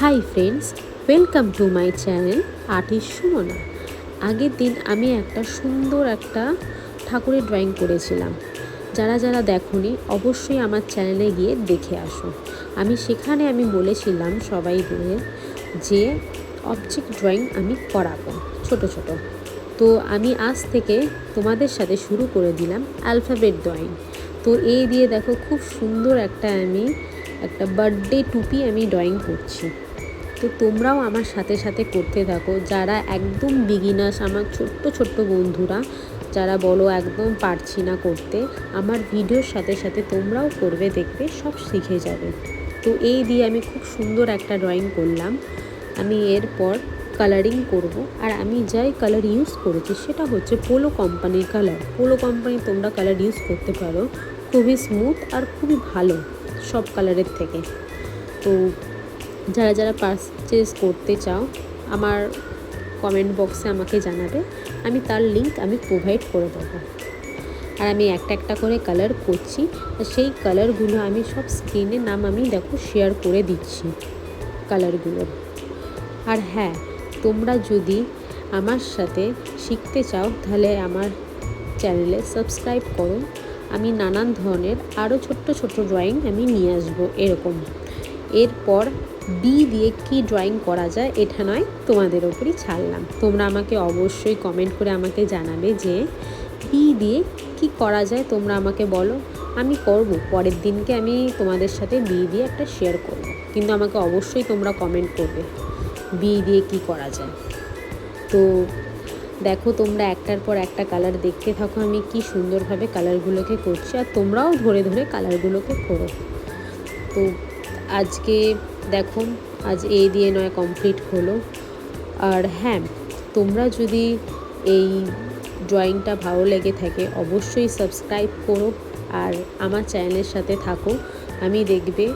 Hi friends, welcome to my channel artist Sumana. আগের দিন আমি সুন্দর একটা ঠাকুরের ড্রয়িং করেছিলাম। যারা যারা দেখোনি অবশ্যই আমার চ্যানেলে গিয়ে দেখে আসো। সেখানে আমি বলেছিলাম সবাইকে যে অবজেক্ট ড্রয়িং আমি করাবো ছোট ছোট। তো আমি আজ থেকে তোমাদের সাথে শুরু করে দিলাম অ্যালফাবেট ড্রয়িং। তো এই দিয়ে দেখো খুব সুন্দর একটা বার্থডে টুপি আমি ড্রয়িং করছি। তো তোমরাও আমার সাথে সাথে করতে থাকো। যারা একদম বিগিনার্স, আমার ছোট্ট ছোট্ট বন্ধুরা যারা বলো একদম পারছি না করতে, আমার ভিডিওর সাথে সাথে তোমরাও করবে, দেখবে সব শিখে যাবে। তো এই দিয়ে আমি খুব সুন্দর একটা ড্রয়িং করলাম। আমি এরপর কালারিং করব। আর আমি যাই কালার ইউজ করেছি সেটা হচ্ছে পোলো কোম্পানির কালার। পোলো কোম্পানির তোমরা কালার ইউজ করতে পারো, খুবই স্মুথ আর খুবই ভালো সব কালারের থেকে। তো যারা যারা পারচেস করতে চাও আমার কমেন্ট বক্সে আমাকে জানাবে, আমি তার লিঙ্ক প্রোভাইড করে দেবো। আর আমি একটা একটা করে কালার করছি, আর সেই কালারগুলো আমি সব স্ক্রিনের নাম দেখো শেয়ার করে দিচ্ছি কালারগুলোর। আর হ্যাঁ, তোমরা যদি আমার সাথে শিখতে চাও তাহলে আমার চ্যানেলে সাবস্ক্রাইব করো। আমি নানান ধরনের আরও ছোট্ট ছোট্ট ড্রয়িং আমি নিয়ে আসবো এরকম। এরপর বি দিয়ে কি ড্রয়িং করা যায় এটা নয়, তোমাদের ওপরই ছাড়লাম। তোমরা আমাকে অবশ্যই কমেন্ট করে আমাকে জানাবে যে বি দিয়ে কি করা যায়। তোমরা আমাকে বলো, আমি করব। পরের দিনকে আমি তোমাদের সাথে বি দিয়ে একটা শেয়ার করব, কিন্তু আমাকে অবশ্যই তোমরা কমেন্ট করবে বি দিয়ে কি করা যায়। তো দেখো, তোমরা একটার পর একটা কালার দেখতে থাকো আমি কি সুন্দরভাবে কালারগুলোকে করছি, আর তোমরাও ধরে ধরে কালারগুলোকে করো। তো আজকে দেখো, আজ এ দিয়ে নয় কমপ্লিট হলো। আর হ্যাঁ, তোমরা যদি এই ড্রয়িংটা ভালো লেগে থাকে অবশ্যই সাবস্ক্রাইব করো আর আমার চ্যানেলের সাথে থাকো। দেখবে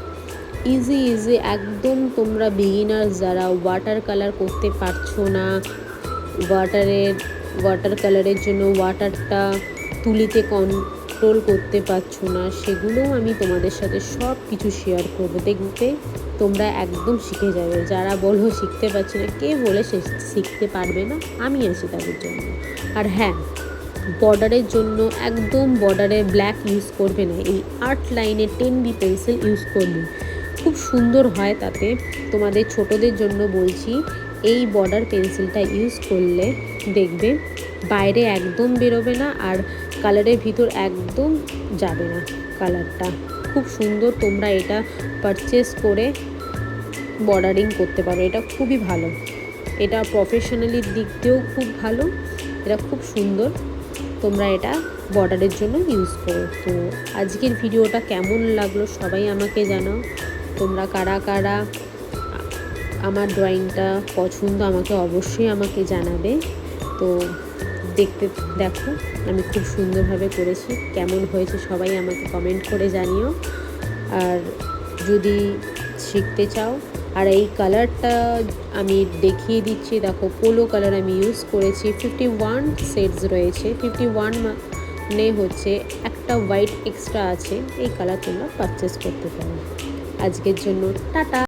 ইজি একদম তোমরা বিগিনার্স যারা ওয়াটার কালার করতে পারছো না, ওয়াটার কালারের জন্য ওয়াটারটা তুলিতে কন্ট্রোল করতে পারছো না, সেগুলোও আমি তোমাদের সাথে সব কিছু শেয়ার করবো। দেখবে তোমরা একদম শিখে যাবে। যারা বলো শিখতে পারছি না, কে বলে শিখতে পারবে না, আমি আছি তাদের জন্য। আর হ্যাঁ, বর্ডারের জন্য একদম বর্ডারে ব্ল্যাক ইউজ করবে না, এই আর্ট লাইনে 10B পেন্সিল ইউজ করবে, খুব সুন্দর হয়। তাতে তোমাদের ছোটদের জন্য বলছি, এই বর্ডার পেন্সিলটা ইউজ করলে দেখবে বাইরে একদম বেরোবে না, আর কালারের ভিতর একদম যাবে না। কালারটা খুব সুন্দর, তোমরা এটা পারচেস করে বর্ডারিং করতে পারো। এটা খুবই ভালো, এটা প্রফেশনালির দিক দিয়েও খুব ভালো, এটা খুব সুন্দর। তোমরা এটা বর্ডারের জন্য ইউজ করো। তো আজকের ভিডিওটা কেমন লাগলো সবাই আমাকে জানাও। তোমরা কারা কারা আমার ড্রয়িংটা পছন্দ আমাকে অবশ্যই জানাবে। তো দেখো আমি খুব সুন্দরভাবে করেছি, কেমন হয়েছে সবাই আমাকে কমেন্ট করে জানিও। আর যদি শিখতে চাও, আর এই কালারটা আমি দেখিয়ে দিচ্ছি, দেখো পোলো কালার আমি ইউজ করেছি। 51 শেডস রয়েছে, 51 মানে হচ্ছে একটা হোয়াইট এক্সট্রা আছে। এই কালার তোমরা পারচেস করতে পারো। আজকের জন্য টাটা।